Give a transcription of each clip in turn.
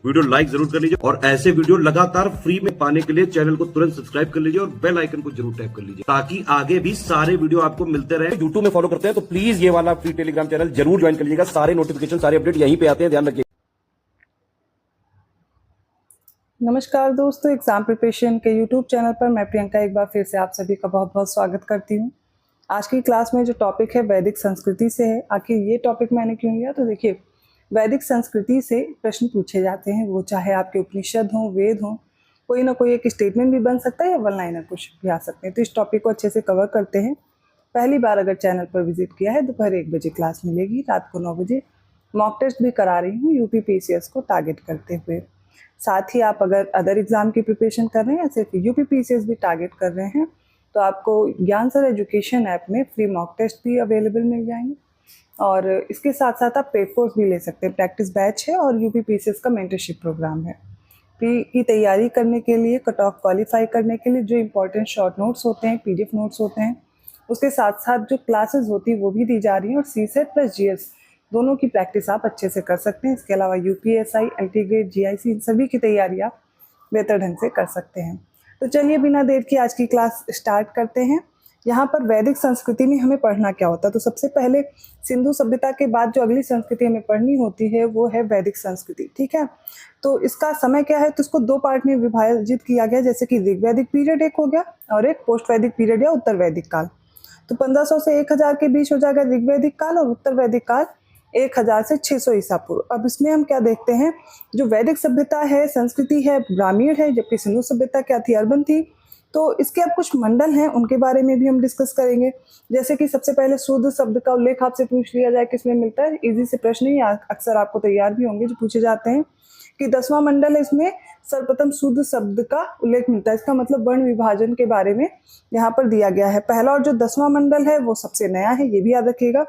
Video like जरूर कर लीजिए और ऐसे वीडियो लगातार फ्री में पाने के लिए चैनल को तुरंत सब्सक्राइब कर लीजिए और बेल आइकन को जरूर टैप कर लीजिए ताकि आगे भी सारे वीडियो आपको मिलते रहे। यूट्यूब में फॉलो करते हैं तो प्लीज ये वाला फ्री टेलीग्राम चैनल जरूर ज्वाइन कर लीजिएगा। सारे नोटिफिकेशन सारे अपडेट यहीं पे आते हैं, ध्यान रखिए। नमस्कार दोस्तों, एग्जाम प्रिपरेशन के यूट्यूब चैनल पर मैं प्रियंका एक बार फिर से आप सभी का बहुत बहुत स्वागत करती हूँ। आज की क्लास में जो टॉपिक है वैदिक संस्कृति से है। आखिर ये टॉपिक मैंने क्यों लिया, तो देखिए वैदिक संस्कृति से प्रश्न पूछे जाते हैं, वो चाहे आपके उपनिषद हों, वेद हों, कोई ना कोई एक स्टेटमेंट भी बन सकता है या वन लाइनर कुछ भी आ सकते हैं। तो इस टॉपिक को अच्छे से कवर करते हैं। पहली बार अगर चैनल पर विजिट किया है, दोपहर 1 बजे क्लास मिलेगी, रात को 9 बजे मॉक टेस्ट भी करा रही हूँ यूपी पीसीएस को टारगेट करते हुए। साथ ही आप अगर अदर एग्जाम की प्रिपरेशन कर रहे हैं या सिर्फ यूपी पीसीएस भी टारगेट कर रहे हैं तो आपको ज्ञान सर एजुकेशन ऐप में फ्री मॉक टेस्ट भी अवेलेबल मिल जाएंगे और इसके साथ साथ आप पेड कोर्स भी ले सकते हैं। प्रैक्टिस बैच है और यूपी पीसीएस का मेंटरशिप प्रोग्राम है। प्री की तैयारी करने के लिए, कट ऑफ क्वालिफाई करने के लिए जो इंपॉर्टेंट शॉर्ट नोट्स होते हैं, पीडीएफ नोट्स होते हैं, उसके साथ साथ जो क्लासेस होती है वो भी दी जा रही हैं और सीसेट प्लस जीएस दोनों की प्रैक्टिस आप अच्छे से कर सकते हैं। इसके अलावा यूपीएसआई, एलटीग्रेड, जीआईसी, इन सभी की तैयारी आप बेहतर ढंग से कर सकते हैं। तो चलिए बिना देर के आज की क्लास स्टार्ट करते हैं। यहाँ पर वैदिक संस्कृति में हमें पढ़ना क्या होता है, तो सबसे पहले सिंधु सभ्यता के बाद जो अगली संस्कृति हमें पढ़नी होती है वो है वैदिक संस्कृति। ठीक है, तो इसका समय क्या है, तो इसको 2 पार्ट में विभाजित किया गया, जैसे कि ऋग्वैदिक पीरियड एक हो गया और एक पोस्ट वैदिक पीरियड या उत्तर वैदिक काल। तो 1500 से 1000 के बीच हो जाएगा ऋग्वैदिक काल और उत्तर वैदिक काल 1000 से 600 ईसा पूर्व। अब इसमें हम क्या देखते हैं, जो वैदिक सभ्यता है, संस्कृति है, ग्रामीण है, जबकि सिंधु सभ्यता क्या थी, अर्बन थी। तो इसके अब कुछ मंडल हैं, उनके बारे में भी हम डिस्कस करेंगे। जैसे कि सबसे पहले शूद्र शब्द का उल्लेख आपसे पूछ लिया जाए किसमें मिलता है। इजी से प्रश्न ही अक्सर आपको तैयार भी होंगे जो पूछे जाते हैं कि 10वां मंडल है, इसमें सर्वप्रथम शूद्र शब्द का उल्लेख मिलता है। इसका मतलब वर्ण विभाजन के बारे में यहाँ पर दिया गया है। पहला और जो 10वां मंडल है वो सबसे नया है, ये भी याद रखिएगा।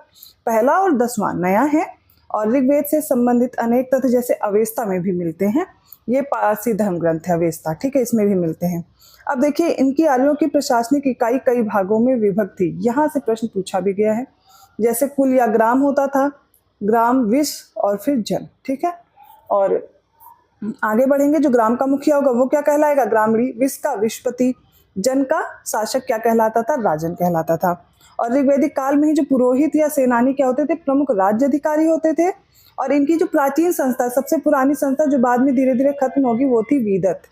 पहला और 10वां नया है और ऋग्वेद से संबंधित अनेक तथ्य जैसे अवेस्ता में भी मिलते हैं। ये पारसी धर्म ग्रंथ है अवेस्ता, ठीक है, इसमें भी मिलते हैं। अब देखिए इनकी आर्यों की प्रशासनिक इकाई कई भागों में विभक्त थी। यहाँ से प्रश्न पूछा भी गया है, जैसे कुल या ग्राम होता था, ग्राम, विश्व और फिर जन। ठीक है, और आगे बढ़ेंगे, जो ग्राम का मुखिया होगा वो क्या कहलाएगा, ग्रामणी। विश्व का विश्वपति, जन का शासक क्या कहलाता था, राजन कहलाता था। और ऋग्वैदिक काल में ही जो पुरोहित या सेनानी क्या होते थे, प्रमुख राज्य अधिकारी होते थे। और इनकी जो प्राचीन संस्था, सबसे पुरानी संस्था जो बाद में धीरे धीरे खत्म होगी, वो थी वीदत।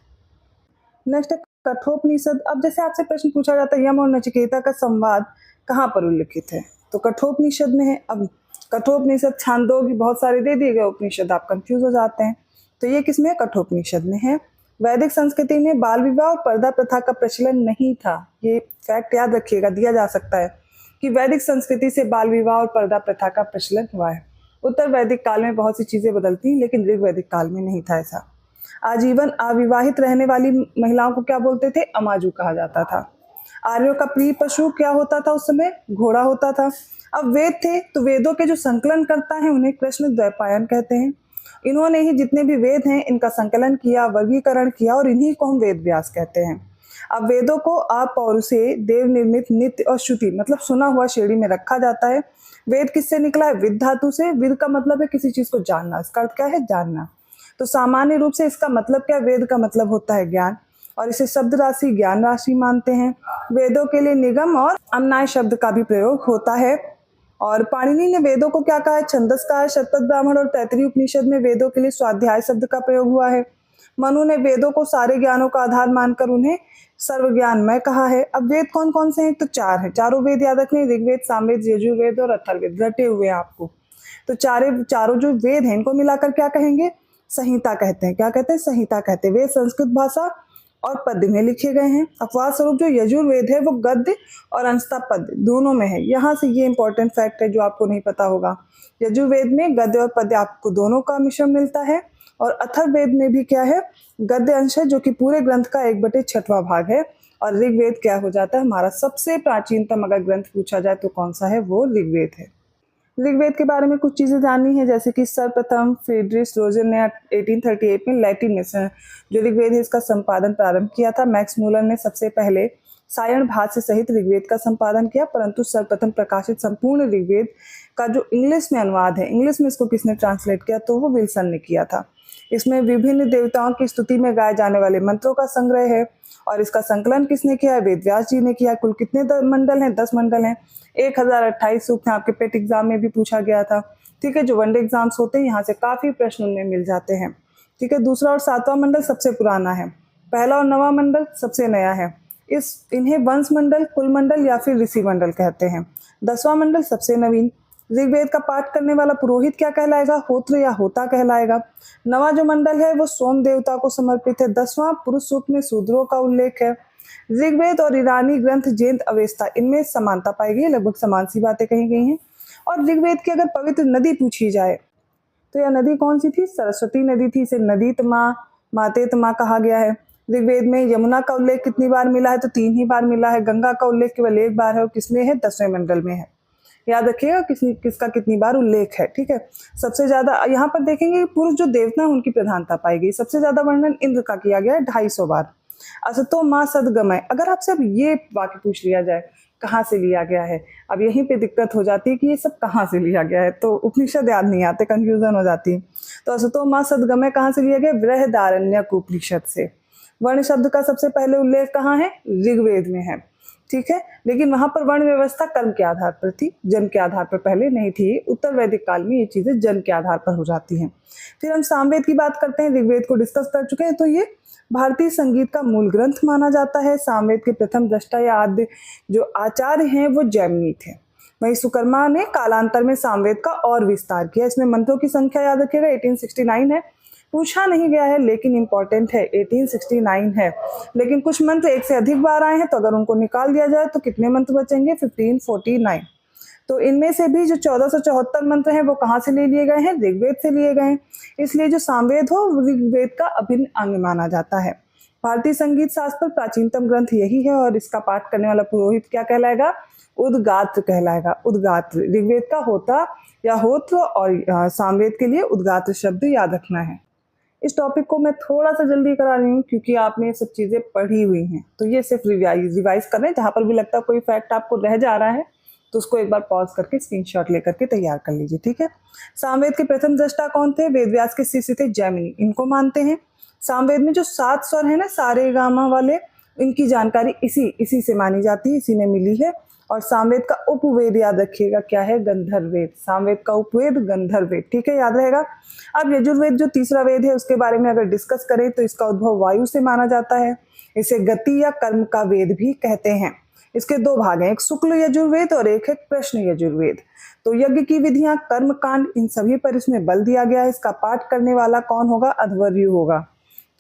नेक्स्ट कठोपनिषद। अब जैसे आपसे प्रश्न पूछा जाता है यम और नचिकेता का संवाद कहाँ पर उल्लिखित है, तो कठोपनिषद में है। अब कठोपनिषद, छांदोग्य, बहुत सारे दे दिए गए उपनिषद, आप कंफ्यूज हो जाते हैं। तो ये किसमें है, कठोपनिषद में है। वैदिक संस्कृति में बाल विवाह और पर्दा प्रथा का प्रचलन नहीं था। ये फैक्ट याद रखिएगा, दिया जा सकता है कि वैदिक संस्कृति से बाल विवाह और पर्दा प्रथा का प्रचलन हुआ है। उत्तर वैदिक काल में बहुत सी चीजें बदलती हैं, लेकिन ऋग्वैदिक काल में नहीं था ऐसा। आजीवन अविवाहित रहने वाली महिलाओं को क्या बोलते थे, अमाजू कहा जाता था। आर्यों का प्रिय पशु क्या होता था उस समय, घोड़ा होता था। अब वेद थे, तो वेदों के जो संकलन करता है उन्हें कृष्ण द्वैपायन कहते हैं। इन्होंने ही जितने भी वेद हैं इनका संकलन किया, वर्गीकरण किया और इन्हीं को हम वेद व्यास कहते हैं। अब वेदों को अपौरुषेय, देव निर्मित, नित्य और श्रुति मतलब सुना हुआ श्रेणी में रखा जाता है। वेद किससे निकला है, विद धातु से। विद का मतलब है किसी चीज को जानना, इसका अर्थ क्या है, जानना। तो सामान्य रूप से इसका मतलब क्या, वेद का मतलब होता है ज्ञान और इसे शब्द राशि, ज्ञान राशि मानते हैं। वेदों के लिए निगम और अन्याय शब्द का भी प्रयोग होता है। और पाणिनि ने वेदों को क्या कहा है, छंदस कहा है। शतपथ ब्राह्मण और तैत्तिरीय उपनिषद में वेदों के लिए स्वाध्याय शब्द का प्रयोग हुआ है। मनु ने वेदों को सारे ज्ञानों का आधार मानकर उन्हें सर्व ज्ञानमय कहा है। अब वेद कौन कौन से हैं, तो 4 हैं। चारों वेद याद रखने, ऋग्वेद, सामवेद, यजुर्वेद और अथर्ववेद रटे हुए हैं आपको। तो चारों जो वेद हैं इनको मिलाकर क्या कहेंगे, संहिता कहते हैं। क्या कहते हैं, संहिता कहते हैं। वेद संस्कृत भाषा और पद्य में लिखे गए हैं। अपवाद स्वरूप जो यजुर्वेद है वो गद्य और अंशतः पद्य दोनों में है। यहाँ से ये इंपॉर्टेंट फैक्ट है जो आपको नहीं पता होगा, यजुर्वेद में गद्य और पद्य आपको दोनों का मिश्रण मिलता है। और अथर्ववेद में भी क्या है, गद्य अंश है जो कि पूरे ग्रंथ का 1/6वां भाग है। और ऋग्वेद क्या हो जाता है, हमारा सबसे प्राचीनतम अगर ग्रंथ पूछा जाए तो कौन सा है, वो ऋग्वेद है। ऋग्वेद के बारे में कुछ चीज़ें जाननी है, जैसे कि सर्वप्रथम फ्रीडरिश रोजन ने 1838 में लैटिन में जो ऋग्वेद है इसका संपादन प्रारंभ किया था। मैक्स मूलर ने सबसे पहले सायण भाष्य सहित ऋग्वेद का संपादन किया, परंतु सर्वप्रथम प्रकाशित संपूर्ण ऋग्वेद का जो इंग्लिश में अनुवाद है, इंग्लिश में इसको किसने ट्रांसलेट किया, तो वो विल्सन ने किया था। इसमें विभिन्न देवताओं की स्तुति में गाए जाने वाले मंत्रों का संग्रह है। और इसका संकलन किसने किया है? वेद व्यास जी ने किया। कुल कितने मंडल हैं? 10 मंडल हैं। 1028 सूक्त हैं। आपके पेट एग्जाम में भी पूछा गया था। ठीक है, जो वनडे एग्जाम्स होते हैं यहाँ से काफी प्रश्न उनमें मिल जाते हैं। ठीक है, दूसरा और 7वां मंडल सबसे पुराना है। पहला और 9वां मंडल सबसे नया है। इन्हें वंश मंडल, कुल मंडल या फिर ऋषि मंडल कहते हैं। 10वां मंडल सबसे नवीन। ऋग्वेद का पाठ करने वाला पुरोहित क्या कहलाएगा? होत्र या होता कहलाएगा। 9वां जो मंडल है वो सोम देवता को समर्पित है। 10वां पुरुष सूक्त में शूद्रों का उल्लेख है। ऋग्वेद और ईरानी ग्रंथ जैन अवेस्ता, इनमें समानता पाई गई, लगभग समान सी बातें कही गई हैं। और ऋग्वेद की अगर पवित्र नदी पूछी जाए तो यह नदी कौन सी थी? सरस्वती नदी थी। इसे नदी तमा, माते तमा कहा गया है। ऋग्वेद में यमुना का उल्लेख कितनी बार मिला है? तो 3 ही बार मिला है। गंगा का उल्लेख केवल 1 बार है और किसमें है? 10वें मंडल में है। याद रखिएगा किसका कितनी बार उल्लेख है। ठीक है, सबसे ज्यादा यहाँ पर देखेंगे पुरुष जो देवता है उनकी प्रधानता पाई गई। सबसे ज्यादा वर्णन इंद्र का किया गया है 250 बार। असतो माँ सदगमय, अगर आपसे अब ये वाक्य पूछ लिया जाए कहाँ से लिया गया है, अब यहीं पे दिक्कत हो जाती है कि ये सब कहाँ से लिया गया है, तो उपनिषद याद नहीं आते, कंफ्यूजन हो जाती है। तो असतो माँ सदगमय कहाँ से लिया गया? बृहदारण्यक उपनिषद से। वर्ण शब्द का सबसे पहले उल्लेख कहाँ है? ऋग्वेद में है। ठीक है, लेकिन वहां पर वर्ण व्यवस्था कर्म के आधार पर थी, जन्म के आधार पर पहले नहीं थी। उत्तर वैदिक काल में ये चीजें जन्म के आधार पर हो जाती हैं। फिर हम सामवेद की बात करते हैं। ऋग्वेद को डिस्कस कर चुके हैं। तो ये भारतीय संगीत का मूल ग्रंथ माना जाता है। सामवेद के प्रथम दृष्टा या आद्य जो आचार्य हैं वो जैमिनी थे। वहीं सुकर्मा ने कालांतर में सामवेद का और विस्तार किया। इसमें मंत्रों की संख्या याद रखिएगा 1869 है। पूछा नहीं गया है लेकिन इंपॉर्टेंट है, 1869 है। लेकिन कुछ मंत्र एक से अधिक बार आए हैं, तो अगर उनको निकाल दिया जाए तो कितने मंत्र बचेंगे? 1549। तो इनमें से भी जो 1474 मंत्र हैं वो कहाँ से ले लिए गए हैं? ऋग्वेद से लिए गए हैं। इसलिए जो सामवेद हो ऋग्वेद का अभिन्न अंग माना जाता है। भारतीय संगीत शास्त्र पर प्राचीनतम ग्रंथ यही है और इसका पाठ करने वाला पुरोहित क्या कहलाएगा? उद्गात्र कहलाएगा। उद्गात्र ऋग्वेद का होता या होत्र और सामवेद के लिए उद्गात्र शब्द याद रखना है। इस टॉपिक को मैं थोड़ा सा जल्दी करा रही हूँ क्योंकि आपने ये सब चीजें पढ़ी हुई हैं, तो ये सिर्फ रिवाइज कर रहे हैं। जहाँ पर भी लगता है कोई फैक्ट आपको रह जा रहा है तो उसको एक बार पॉज करके स्क्रीनशॉट लेकर के तैयार कर लीजिए। ठीक है, सामवेद के प्रथम दृष्टा कौन थे? वेद व्यास के शिष्य थे जैमिनी, इनको मानते हैं। सामवेद में जो 7 स्वर है ना, सारे गामा वाले, इनकी जानकारी इसी से मानी जाती है, इसी में मिली है। और सामवेद का उपवेद याद रखिएगा क्या है? गंधर्ववेद। सामवेद का उपवेद गंधर्ववेद। ठीक है, याद रहेगा। अब यजुर्वेद जो तीसरा वेद है उसके बारे में अगर डिस्कस करें तो इसका उद्भव वायु से माना जाता है। इसे गति या कर्म का वेद भी कहते हैं। इसके 2 भाग हैं, एक शुक्ल यजुर्वेद और एक है कृष्ण यजुर्वेद। तो यज्ञ की विधियां, कर्म कांड, इन सभी पर इसमें बल दिया गया है। इसका पाठ करने वाला कौन होगा? अध्वर्यु होगा।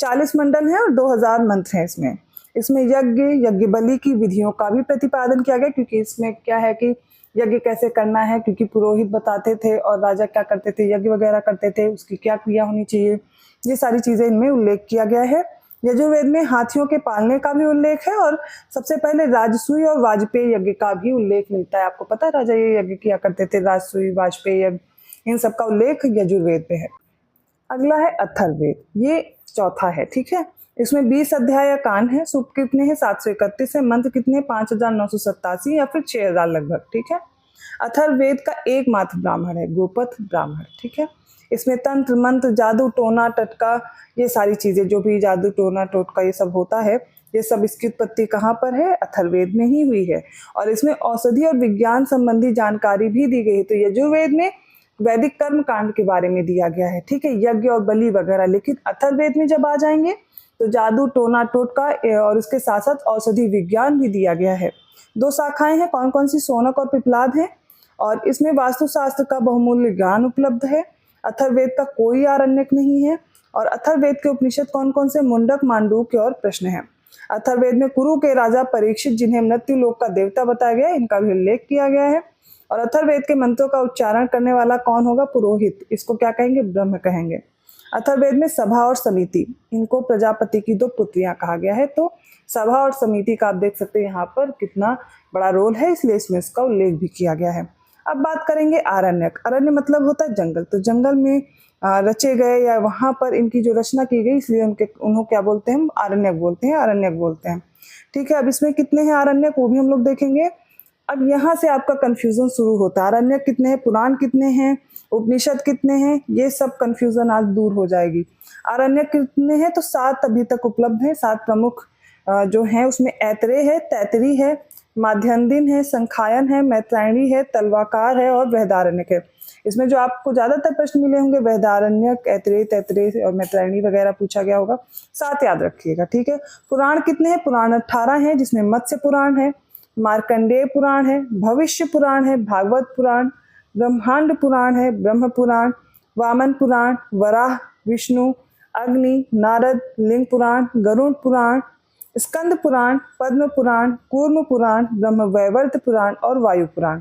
40 मंडल हैं और 2000 मंत्र हैं इसमें। इसमें यज्ञ बलि की विधियों का भी प्रतिपादन किया गया, क्योंकि इसमें क्या है कि यज्ञ कैसे करना है, क्योंकि पुरोहित बताते थे और राजा क्या करते थे, यज्ञ वगैरह करते थे, उसकी क्या क्रिया होनी चाहिए, ये सारी चीजें इनमें उल्लेख किया गया है। यजुर्वेद में हाथियों के पालने का भी उल्लेख है और सबसे पहले राजसूय और वाजपेयी यज्ञ का भी उल्लेख मिलता है। आपको पता है राजा ये यज्ञ किया करते थे, राजसूय, वाजपेयी यज्ञ, इन सब का उल्लेख यजुर्वेद में है। अगला है अथर्ववेद, ये चौथा है। ठीक है, इसमें 20 अध्याय या कांड है। सूक्त कितने हैं? 731 है। मंत्र कितने? 5987 या फिर 6000 लगभग। ठीक है, अथर्ववेद का एकमात्र ब्राह्मण है, गोपथ ब्राह्मण। ठीक है, इसमें तंत्र, मंत्र, जादू, टोना, टटका, ये सारी चीजें, जो भी जादू, टोना, टोटका ये सब होता है, ये सब इसकी उत्पत्ति कहाँ पर है? अथर्ववेद में ही हुई है। और इसमें औषधि और विज्ञान संबंधी जानकारी भी दी गई है। तो यजुर्वेद में वैदिक कर्म कांड के बारे में दिया गया है। ठीक है, यज्ञ और बलि वगैरह। लेकिन अथर्ववेद में जब आ जाएंगे तो जादू, टोना, टोटका और उसके साथ साथ औषधि विज्ञान भी दिया गया है। 2 शाखाएं हैं, कौन कौन सी? शौनक और पिप्लाद है। और इसमें वास्तुशास्त्र का बहुमूल्य ज्ञान उपलब्ध है। अथर्ववेद का कोई आरण्यक नहीं है। और अथर्ववेद के उपनिषद कौन कौन से? मुंडक, मांडूक्य और प्रश्न है। अथर्ववेद में कुरु के राजा परीक्षित, जिन्हें मृत्यु लोक का देवता बताया गया, इनका भी उल्लेख किया गया है। और अथर्ववेद के मंत्रों का उच्चारण करने वाला कौन होगा? पुरोहित। इसको क्या कहेंगे? ब्रह्म कहेंगे। अथर्ववेद में सभा और समिति, इनको प्रजापति की 2 पुत्रियां कहा गया है। तो सभा और समिति का आप देख सकते हैं यहाँ पर कितना बड़ा रोल है, इसलिए इसमें इसका उल्लेख भी किया गया है। अब बात करेंगे आरण्यक। अरण्य मतलब होता है जंगल। तो जंगल में रचे गए या वहां पर इनकी जो रचना की गई, इसलिए उन्हों क्या बोलते हैं? आरण्यक बोलते हैं, आरण्यक बोलते हैं। ठीक है, अब इसमें कितने हैं आरण्यक वो भी हम लोग देखेंगे। अब यहाँ से आपका कंफ्यूजन शुरू होता है, आरण्यक कितने हैं, पुराण कितने हैं, उपनिषद कितने हैं, ये सब कंफ्यूजन आज दूर हो जाएगी। आरण्यक कितने हैं, तो 7 अभी तक उपलब्ध हैं। 7 प्रमुख जो हैं उसमें ऐतरेय है, तैतरी है, माध्यन्दिन है, संखायन है, मैत्रायणी है, तलवाकार है और बृहदारण्यक है। इसमें जो आपको ज्यादातर प्रश्न मिले होंगे बृहदारण्यक, ऐतरेय, तैतरेय और मैत्रायणी वगैरह पूछा गया होगा, 7 याद रखिएगा, ठीक है। पुराण कितने हैं, पुराण 18 हैं, जिसमें मत्स्य पुराण है, मार्कंडेय पुराण है, भविष्य पुराण है, भागवत पुराण, ब्रह्मांड पुराण है, ब्रह्म पुराण, वामन पुराण, वराह, विष्णु, अग्नि, नारद, लिंग पुराण, गरुड़ पुराण, स्कंद पुराण, पद्म पुराण, कूर्म पुराण, ब्रह्म वैवर्त पुराण और वायु पुराण।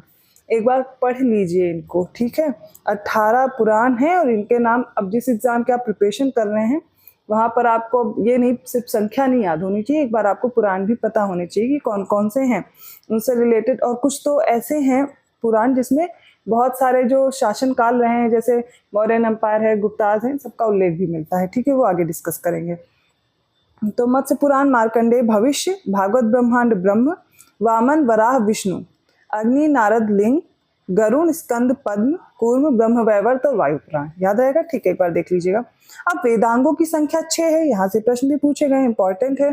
एक बार पढ़ लीजिए इनको, ठीक है। 18 पुराण हैं और इनके नाम, अब जिस एग्जाम के आप प्रिपरेशन कर रहे हैं वहां पर आपको ये नहीं सिर्फ संख्या नहीं याद होनी चाहिए, एक बार आपको पुराण भी पता होने चाहिए कि कौन कौन से हैं उनसे रिलेटेड। और कुछ तो ऐसे हैं पुराण जिसमें बहुत सारे जो शासन काल रहे हैं, जैसे मौर्यन एम्पायर है, गुप्ताज है, सबका उल्लेख भी मिलता है, ठीक है, वो आगे डिस्कस करेंगे। तो मत्स्य पुराण, मार्कंडेय, भविष्य, भागवत, ब्रह्मांड, ब्रह्म, वामन, वराह, विष्णु, अग्नि, नारद, लिंग, गरुण, स्कंद, पद्म, कूर्म, ब्रह्म वैवर्त और वायु पुराण। याद रहेगा, ठीक है, एक बार देख लीजिएगा। अब वेदांगों की संख्या 6 है, यहाँ से प्रश्न भी पूछे गए, इंपॉर्टेंट है।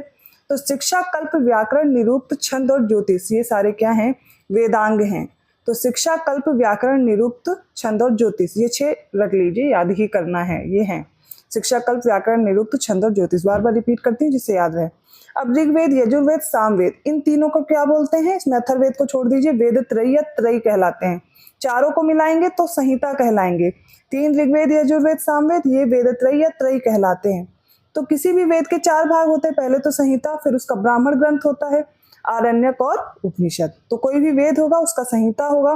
तो शिक्षा, कल्प, व्याकरण, निरुक्त, छंद और ज्योतिष, ये सारे क्या हैं, वेदांग हैं। तो शिक्षा, कल्प, व्याकरण, निरुक्त, छंद और ज्योतिष, ये 6 रख लीजिए, याद ही करना है, ये हैं शिक्षा, कल्प, व्याकरण, निरुक्त, छंद और ज्योतिष। बार बार रिपीट करती हूँ जिससे याद रहे। अब ऋग्वेद, यजुर्वेद, सामवेद, इन तीनों को क्या बोलते हैं, इसमें अथर्ववेद को छोड़ दीजिए, वेद त्रयी या त्रयी कहलाते हैं। चारों को मिलाएंगे तो संहिता कहलाएंगे। 3 ऋग्वेद, यजुर्वेद, सामवेद, ये वेद त्रयी या त्रयी कहलाते हैं। तो किसी भी वेद के 4 भाग होते हैं, पहले तो संहिता, फिर उसका ब्राह्मण ग्रंथ होता है, आरण्यक और उपनिषद। तो कोई भी वेद होगा उसका संहिता होगा,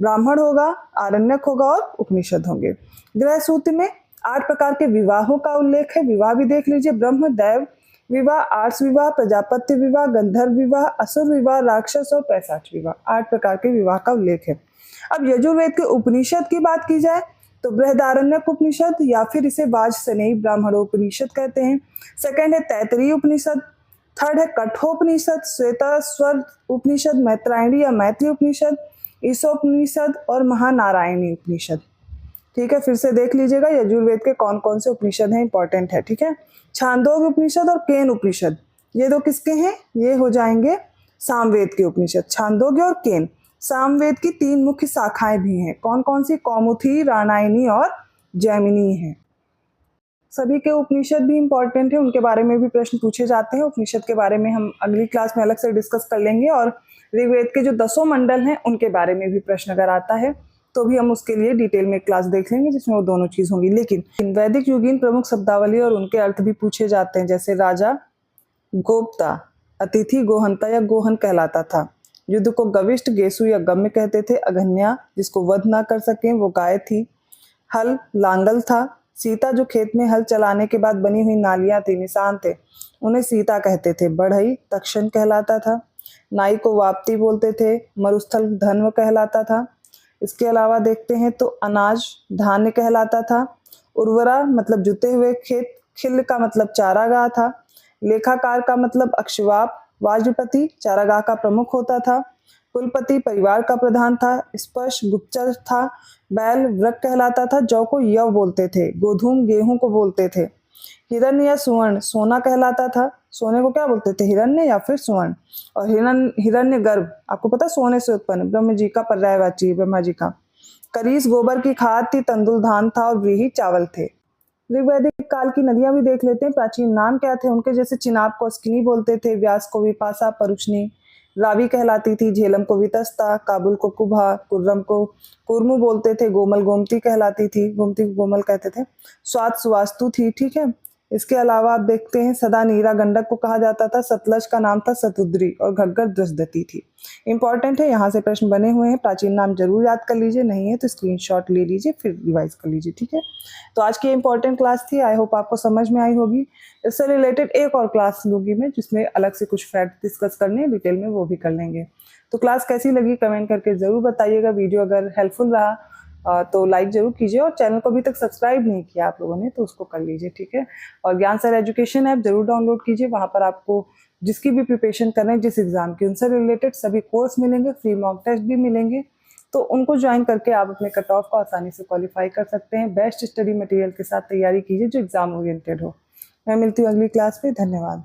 ब्राह्मण होगा, आरण्यक होगा और उपनिषद होंगे। गृह सूत्र में 8 प्रकार के विवाहों का उल्लेख है, विवाह भी देख लीजिए, ब्रह्म, दैव विवाह, आर्ष विवाह, प्रजापत्य विवाह, गंधर्व विवाह, असुर विवाह, राक्षस और पैशाच विवाह, 8 प्रकार के विवाह का उल्लेख है। अब यजुर्वेद के उपनिषद की बात की जाए तो बृहदारण्यक उपनिषद या फिर इसे वाजसनेयी ब्राह्मणोपनिषद कहते हैं। सेकंड है तैतरीय उपनिषद, थर्ड है कठोपनिषद, श्वेताश्वर उपनिषद, मैत्रायणी या मैत्री उपनिषद, ईशोपनिषद और महानारायणी उपनिषद। ठीक है, फिर से देख लीजिएगा यजुर्वेद के कौन कौन से उपनिषद हैं, इंपॉर्टेंट है, ठीक है। छांदोग्य उपनिषद और केन उपनिषद, ये दो किसके हैं, ये हो जाएंगे सामवेद के उपनिषद। छांदोग्य और केन, सामवेद की 3 मुख्य शाखाएं भी हैं, कौन कौन सी, कौमुदी, रामायणी और जैमिनी है। सभी के उपनिषद भी इंपॉर्टेंट है, उनके बारे में भी प्रश्न पूछे जाते हैं। उपनिषद के बारे में हम अगली क्लास में अलग से डिस्कस कर लेंगे, और ऋग्वेद के जो 10 मंडल हैं उनके बारे में भी प्रश्न अगर आता है तो भी हम उसके लिए डिटेल में क्लास देख लेंगे जिसमें वो दोनों चीज होंगी। लेकिन वैदिक युगीन प्रमुख शब्दावली और उनके अर्थ भी पूछे जाते हैं, जैसे राजा गोप्ता, अतिथि गोहंता या गोहन कहलाता था। युद्ध को गविष्ट, गेसु या गम्य कहते थे। अघन्या, जिसको वध ना कर सके वो गाय थी। हल लांगल था। सीता, जो खेत में हल चलाने के बाद बनी हुई नालियां थी, निशान थे, उन्हें सीता कहते थे। बढ़ई तक्षण कहलाता था। नाई को वाप्ती बोलते थे। मरुस्थल धन्व कहलाता था। इसके अलावा देखते हैं तो अनाज धान्य कहलाता था। उर्वरा मतलब जुते हुए खेत। खिल का मतलब चारागाह था। लेखाकार का मतलब अक्षवाप। वाजपति चारागाह का प्रमुख होता था। कुलपति परिवार का प्रधान था। स्पर्श गुप्तचर था। बैल व्रक कहलाता था। जौ को यव बोलते थे। गोधूम गेहूं को बोलते थे। हिरण्य या सुवर्ण सोना कहलाता था। सोने को क्या बोलते थे, हिरण्य या फिर सुवर्ण। और हिरण्य गर्भ आपको पता सोने से उत्पन्न, ब्रह्म जी का पर्यायवाची, ब्रह्मा जी का। करीस गोबर की खाद थी। तंदुल धान था और व्रीहि चावल थे। ऋग्वैदिक काल की नदियां भी देख लेते हैं, प्राचीन नाम क्या थे उनके, जैसे चिनाब को अस्किनी बोलते थे। व्यास को विपाशा, परुष्णी, रावी कहलाती थी। झेलम को वितस्ता, काबुल को कुभा, कुर्रम को कुर्मु बोलते थे। गोमल गोमती कहलाती थी, गोमती को गोमल कहते थे। स्वाद सुवास्तु थी, ठीक है। इसके अलावा आप देखते हैं सदा नीरा गंडक को कहा जाता था। सतलज का नाम था सतुद्री और घग्गर दृष्टि थी। इंपॉर्टेंट है, यहाँ से प्रश्न बने हुए हैं, प्राचीन नाम जरूर याद कर लीजिए, नहीं है तो स्क्रीनशॉट ले लीजिए फिर रिवाइज कर लीजिए, ठीक है। तो आज की इंपॉर्टेंट क्लास थी, आई होप आपको समझ में आई होगी। इससे रिलेटेड एक और क्लास लूंगी मैं जिसमें अलग से कुछ फैक्ट डिस्कस करने डिटेल में, वो भी कर लेंगे। तो क्लास कैसी लगी कमेंट करके जरूर बताइएगा। वीडियो अगर हेल्पफुल रहा तो लाइक जरूर कीजिए और चैनल को अभी तक सब्सक्राइब नहीं किया आप लोगों ने तो उसको कर लीजिए, ठीक है। और ज्ञान सर एजुकेशन ऐप जरूर डाउनलोड कीजिए, वहाँ पर आपको जिसकी भी प्रिपरेशन कर रहे हैं, जिस एग्जाम की, उनसे रिलेटेड सभी कोर्स मिलेंगे, फ्री मॉक टेस्ट भी मिलेंगे। तो उनको ज्वाइन करके आप अपने कट ऑफ को आसानी से क्वालिफाई कर सकते हैं। बेस्ट स्टडी मटेरियल के साथ तैयारी कीजिए जो एग्जाम ओरिएंटेड हो। मैं मिलती हूँ अगली क्लास में। धन्यवाद।